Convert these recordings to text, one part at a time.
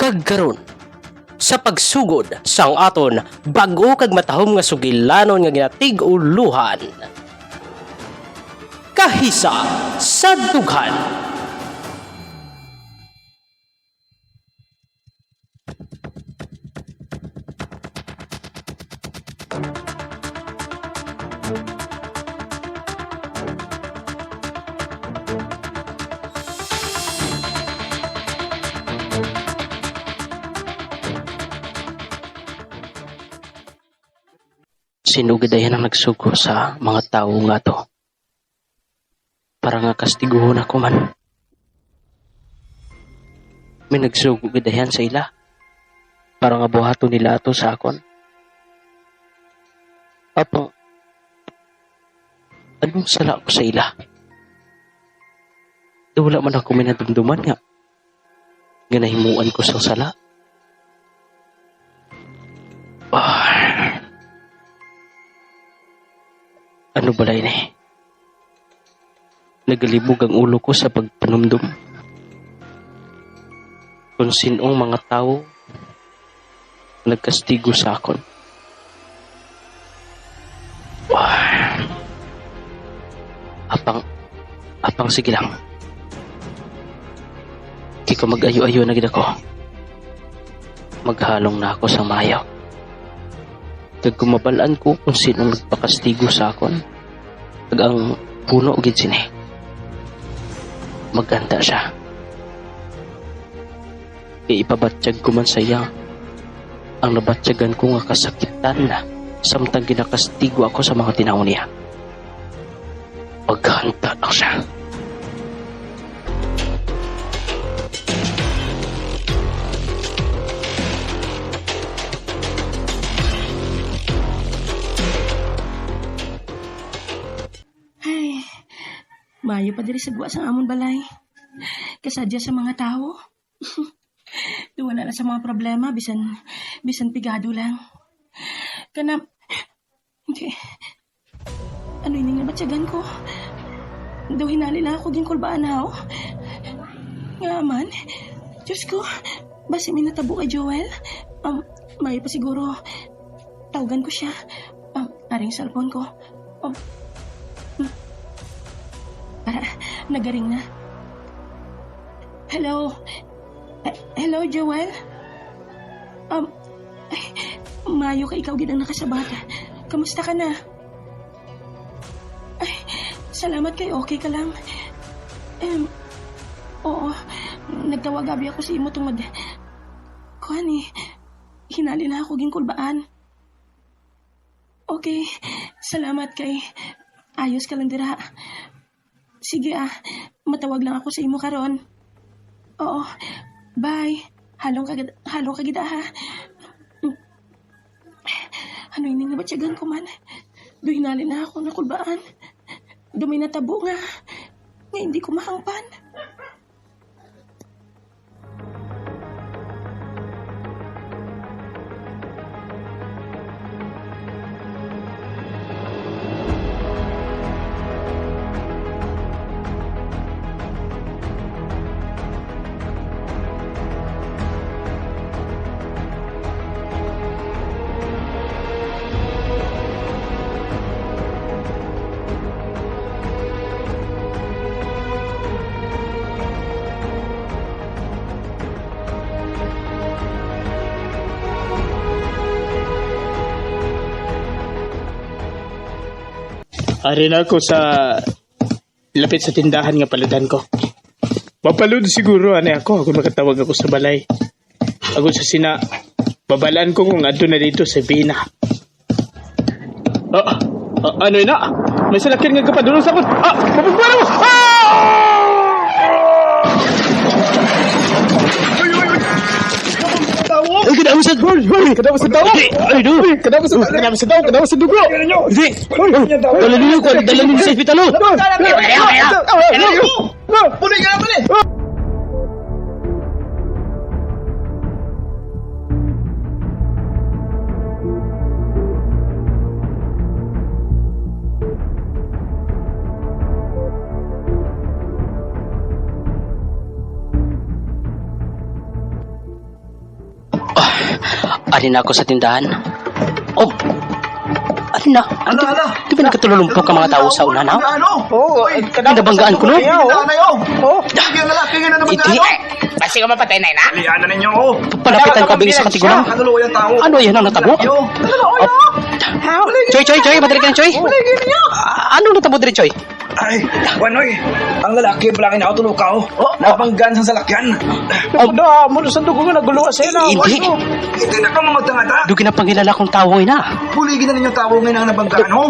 kag karon sa pagsugod sang aton bag-o kag matahom nga sugilanon nga ginatig-uluhan. Kahisa sa dughan. Sinugidayan ang nagsugo sa mga tao nga to. Para nga kastiguhon ako man. May nagsugo gidayan sa ila. Para nga buhato nila ato sa akon. Apang, anong sala ko sa ila? Wala man ako minadumduman nga. Nga nahimuan ko sa sala. Ano balay ni? Nagalibog ang ulo ko sa pagpanumdum. Kung sinong mga tao nagkastigo sa akon. Apang sige lang. Di ko mag-ayo-ayo na gid ako. Maghalong na ako sa mayaw. Kag kumabalaan ko kung sinong nagpakastigo sa akon. Kag ang puno gid sini. Maganda siya. Ipabatsyag ko man sa iya ang nabatsyagan ko nga kasakitan na samtang ginakastigo ako sa mga tinaw niya. Maghanta lang siya. Mayo pa diri sa guwa sang amon balay. Kasadya sa mga tao. Wala na sa mga problema, bisan pigado lang. Kana, hindi. Ano yung nabatsyagan ko? Daw hinali na ako ginkulbaan na Nga man, Diyos ko, basi may natabo kay Joel. Mayo pa siguro, tawagan ko siya. Aring cellphone ko. Nagaring na. Hello? Hello, Joel? Mayo ka ikaw gid ang nakasabat. Kamusta ka na? Ay, salamat kay okay ka lang. Oo, nagtawag abi ako sa imo tungod. Kuani, hinali na ako ginkulbaan. Okay, salamat kay ayos ka lang dira. Sige matawag lang ako sa imo karon. Oo, bye. Halong kagid ha. Ano yung nabatsyagan ko man? Duhinali na ako na kulbaan. Dumay na tabo nga hindi ko mahangpan. Ari na ako sa lapit sa tindahan nga paludan ko. Mapalud siguro ako kung makatawag ako sa balay. Ako sa sina, babalaan ko kung adto na dito sa Bina. Ano yun na? May salakyan nga kapadulong sa akot. Mapagpara mo! Ay, kadamo sa dugo! Kadamo sa tao! Ay, do! Kadamo sa tao! Kadamo sa dugo! Hindi! Dala ninyo sa ospital, Punoy ka na pala! Ari na ako sa tindahan. Oh, ari na. Ano? Di ba nagkatululumpok ka mga tao sa una na? Oo, Pinabanggaan ko, no? Oo. Yung lalaki nga na naman Hindi. Basi ko mapatay na ina? Liana ninyo, oh. Palapitan ka bigay sa katigulang. Ano lo yung tao? Ano yan ang natabo? Choy, madali ka na, Choy. Ano natabo dire, Choy? Ay, wanoy. Ang lalaki pala kinautulo ka, oh. Napanggan sa salakyan. Abda, mo sa dugo nga naguluwa sa'yo na. Hindi. Hindi na ka mamagtangata. Dugi na pangilala kong tao na. Puligin na ninyo tao ngayon ang nabanggaan, oh.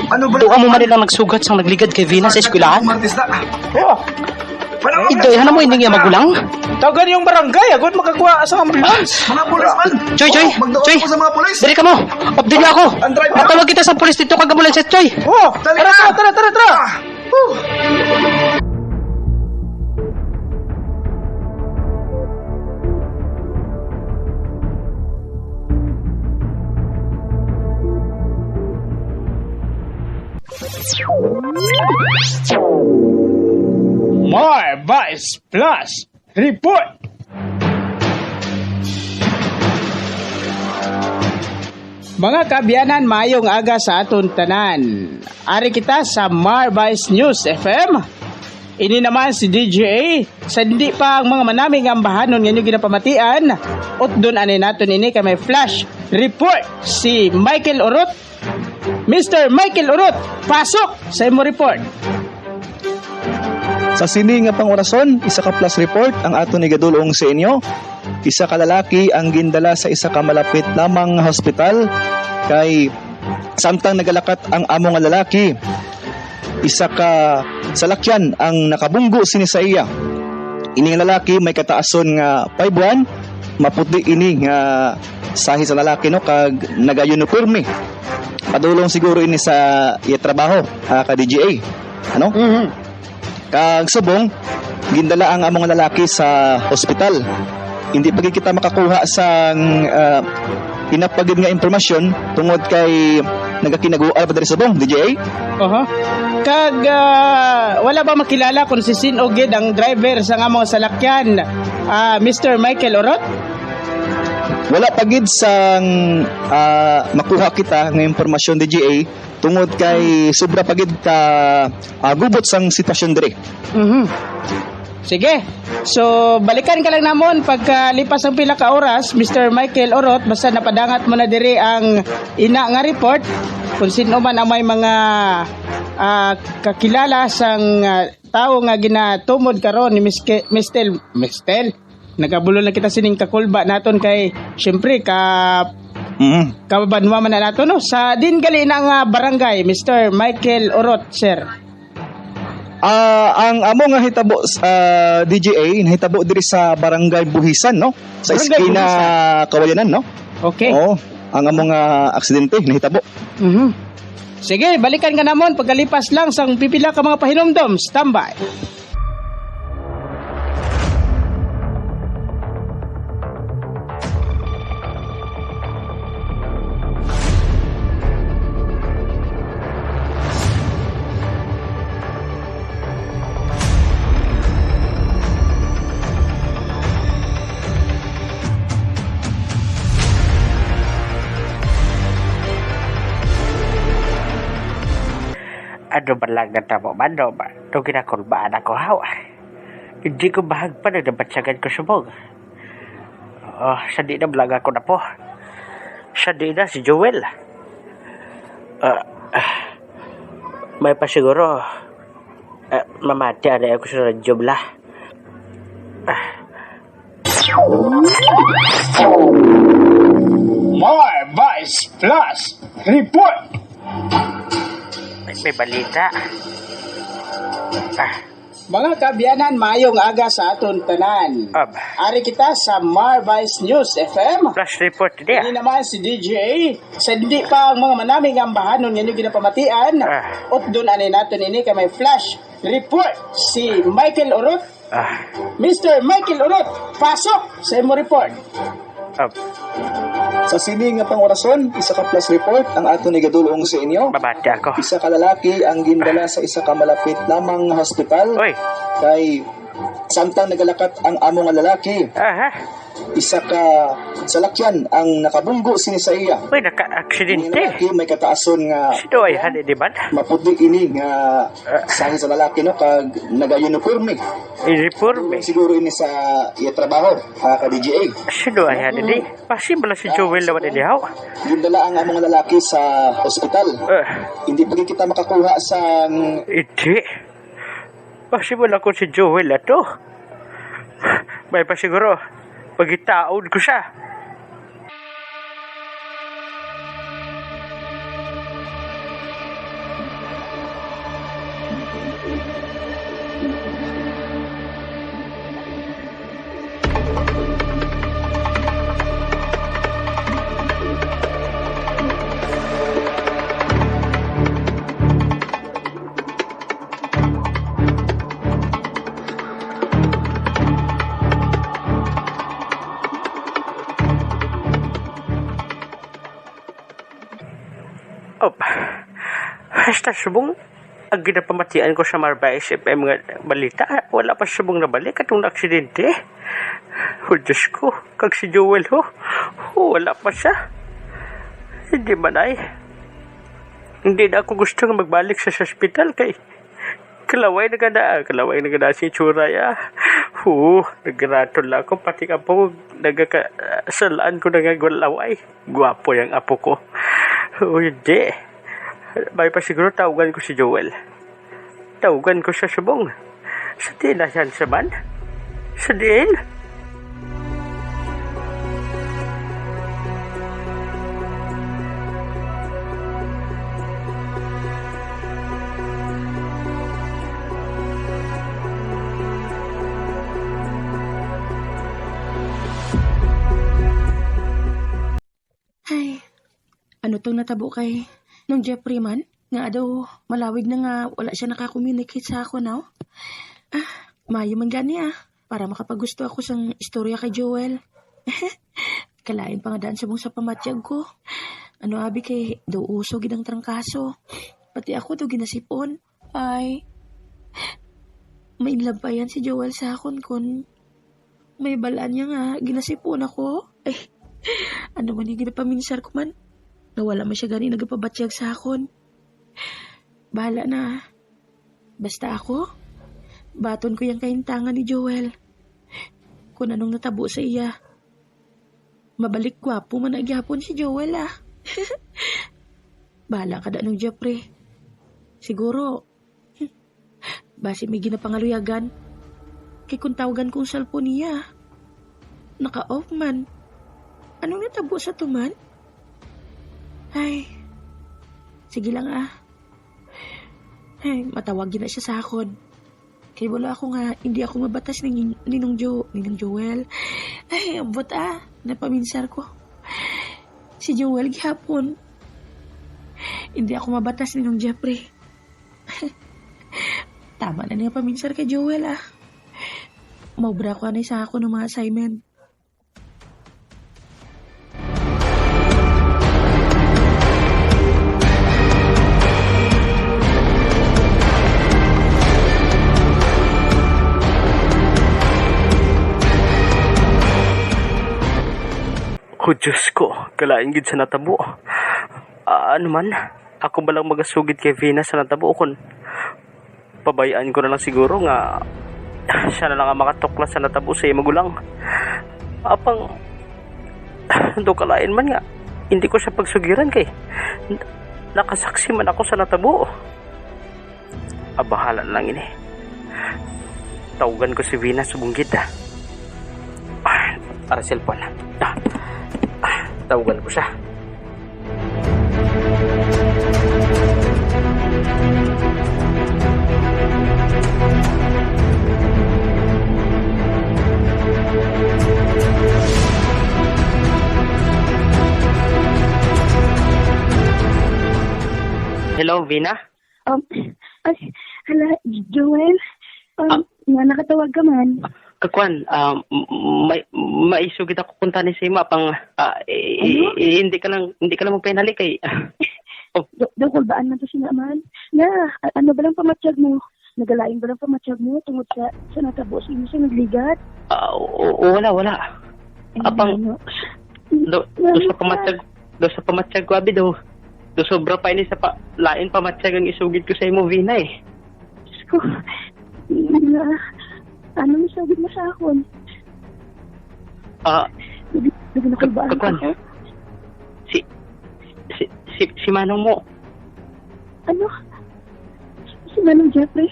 Ano ba? Doon mo man nilang nagsugat sang nagligad kay Vina sa eskwelahan. Martista. Oo. Panawag Idoy, ano mo hindi nga magulang? Tawagan yung barangay, agad makakuha sa ambulance. Mga pulis man. Choy, Magdaon Choy. ko sa mga pulis. Dali ka mo. Update niya ako. Ang driver. Natawag kita sa pulis dito kag ambulansya, Choy. Oo, Dali tara, na. tara. More Vice Plus Report. Mga kaabyanan, mayong aga sa aton tanan. Ari kita sa Marvice News FM. Ini naman si DJA. Sa hindi pa ang mga manaming ambahanon nga nyo ginapamatian. At doon ani natin ini kay may flash report si Michael Urot. Mr. Michael Urot, pasok sa imo report. Sa sini nga pangorason, isa ka plus report ang ato ni gadulong sa inyo. Isa ka lalaki ang gindala sa isa ka malapit lamang hospital kay samtang nagalakat ang amo nga lalaki. Isa ka salakyan ang nakabunggo sini sa iya. Ini nga lalaki may kataason nga 5 buwan, maputi ini nga sahi sa lalaki no kag nagayuniforme. Padulong siguro ini sa iya trabaho ka DGA. Ano? Kag subong gindala ang among lalaki sa ospital. Hindi pa kita makakuha sa pinapagid nga impormasyon tungod kay nagakinagual pa diri subong DJA. Kag wala ba makilala kung si sino gid ang driver sa among salakyan, Mr. Michael Orot? Wala pagid sang makuha kita nga impormasyon DGA tungod kay sobra pagid ka gubot sang sitwasyon diri. Sige. So, balikan ka lang namon pagkalipas ang pila ka oras, Mr. Michael Orot, basta napadangat mo na diri ang ina nga report kung sino man ang may mga kakilala sang tao nga ginatumod karon ni Mistel. Nagabulo na kita sining kakulba naton kay syempre kabanwa man na nato no sa din gali na nga barangay, Mr. Michael Orot, sir. Ang amo nga hitabo DGA nahitabo diri sa Barangay Buhisan no, sa Barangay iskina Kawayanan no. Okay. Oo, ang amo nga aksidente nahitabo. Sige, balikan ka namon pagkalipas lang sang pipila ka mga pahinumdom. Standby. Ano ba lang natamo man no ba? Ito ginakulbaan ako hawa. Hindi ko bahag pa na nabatsagan ko subog. Sa di na vlog ako na po. Sa di na si Joel. May pa siguro. Mamati na ako sa radyo bla. More Vice Plus Report. May balita. Mga kaabyanan, mayong aga sa aton tanan. Ari kita sa Marvice News FM. Flash report dia. Ini naman si DJ. Sa hindi pa ang mga manaming ambahanon nga nyo ginapamatian. At doon ani natin ini kay may flash report si Michael Orot. Mr. Michael Orot, pasok sa imo report. Sa sini nga pangorason, isa ka plus report ang ato ni gadulong sa inyo. Babati ako. Isa ka lalaki ang gindala sa isa ka malapit lamang hospital. Oy. Kay samtang nagalakat ang amo nga lalaki. isa ka salakyan ang nakabunggo sini sa iya. Uy, Ini naka-aksidente. lalaki may kataason nga Sino ay hadi, di ba? maputi ini nga sahi sa lalaki no kag naga-uniforme. I-reforme. Siguro ini sa iya trabaho ka DGA. Sino ay hadi, di? Pasimple si Joel naman ini, haw. Gindala ang among lalaki sa ospital. Hindi pa kita makakuha sa Hindi. Pasimple ako si Joel ato. May pa siguro, pagitaon ko siya. Oh, hasta subong ang ginapamatian ko sa Marbais FM nga balita, wala pa subong nabalik atong aksidente. Oh, Diyos ko, kag si Joel ho, wala pa siya. Hindi man ay. Hindi na ako gusto nga magbalik sa ospital kay kalaway na ganda si Churaya. Nagratol lang ako, pati ka po, nagkakasalaan ko nagagwalaway. Gwapo yung apo ko. Hindi. May pa siguro tawagan ko si Joel. Tawagan ko siya subong. Sa din na yan sa man? Sa din? Ay, ano tong natabo kay nung Jeffrey man? Nga daw, malawig na nga wala siya nakakommunicate sa ako now. Mayo man gani para makapagusto ako sang istorya kay Joel. Kalain pa nga daan subong sa pamatyag ko. Ano abi kay daw uso gidang trangkaso. Pati ako daw ginasipon. Ay, may inlove pa yan si Joel sa akon kun may balaan niya nga ginasipon ako. Ay, ano man yung ginapaminsar ko man. Nawala man siya gani nagapabatyag sa akon. Bahala na. Basta ako, baton ko yung kahintangan ni Joel. Kung anong natabo sa iya. Mabalik gwapo man nagyapon si Joel Bahala ka da nung Jeffrey. Siguro, basi may ginapangaluyagan. Kay kung tawagan kong cellphone niya. Naka-off man. Anong natabo sa tuman? Ay, sige lang Ay, matawagin na siya sa akon. Kay wala ako nga, hindi ako mabatas ninong Joel. Ay, abot napaminsar ko. Si Joel gihapon. Hindi ako mabatas ninong Jeffrey. Tama na niya paminsar kay Joel Maubra ko anay sa ako ng mga assignment. Oh, Diyos ko, kalain gid sa natabo. Ano man, ako ba lang magasugid kay Vina sa natabo kun pabayaan ko na lang siguro nga siya na lang ang makatuklas sa natabo sa magulang. Apang do kalain man nga hindi ko siya pagsugiran kay nakasaksi man ako sa natabo. Bahala lang ini. Tawagan ko si Vina sa bunggit para cellphone. Tawagan ko siya. Hello, Vina? Hala, Joel? Nga nakatawag ka man. Kakwan, maisugid ako punta ni Sima pang hindi ka lang magpenali kay Dokol baan man to sinaman? Na, ano ba lang pamatsyag mo? Nagalain ba lang pamatsyag mo tungod sa natabo sa inyo sa nagligat? wala. Apang, do sa pamatsag ko, abi, do sobra pa ini sa lain pamatsag ang isugid ko sa imo, Vina, eh. Diyos ko. Na, ano masagid mo sa akon? Nakulbaan Kakwan. ako? Si Manong mo, Ano? Si Manong Jeffrey?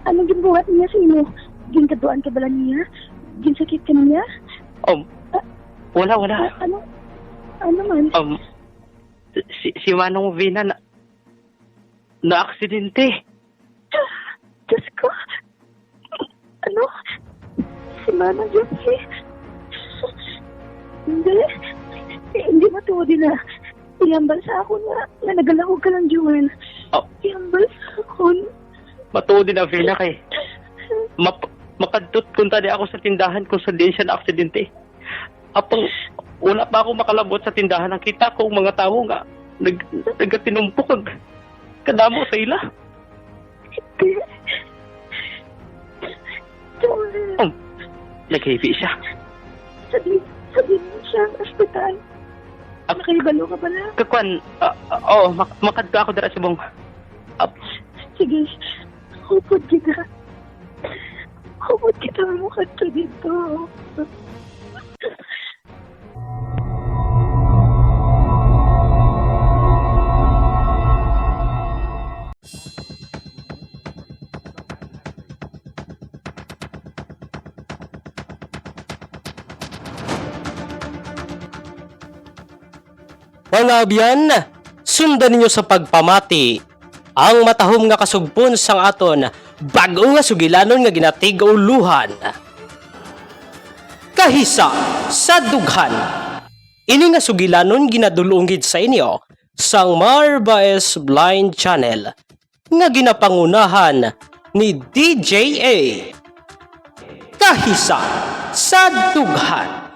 Anong ginbuhat niya sa imo? Ginkaduan ka bala niya? Ginsakit ka niya? wala. Ano? Ano man? Si Manong Vina na aksidente. Diyos ko. Ano? Si Manong Jeffrey? Hindi matuodi na. Iambal sa ako na nagalahog ka lang, Joel. Iambal sa ako. Matuod din ang Vina kay makadtot kunta di ako sa tindahan kung sa din siya na aksidente. Apang wala pa ako makalabot sa tindahan. Ang kita ko mga tao nga nagatinumpok kadamo sa ila. Joel. Nag-heavy siya. Sabihin mo siya ang ospital. Nakaibalo ka ba na? Kakwan, makadto ako dira sa bong. Sige, hupod kita. Hupod kita mo kadto dito. Mga abyan, sundan ninyo sa pagpamati ang matahom nga kasugpon sang aton bago nga sugilanon nga ginatig uluhan. Kahisa sa dughan. Ini nga sugilanon ginadulunggid sa inyo sang Marbaes Blind Channel nga ginapangunahan ni DJA. Kahisa sa dughan.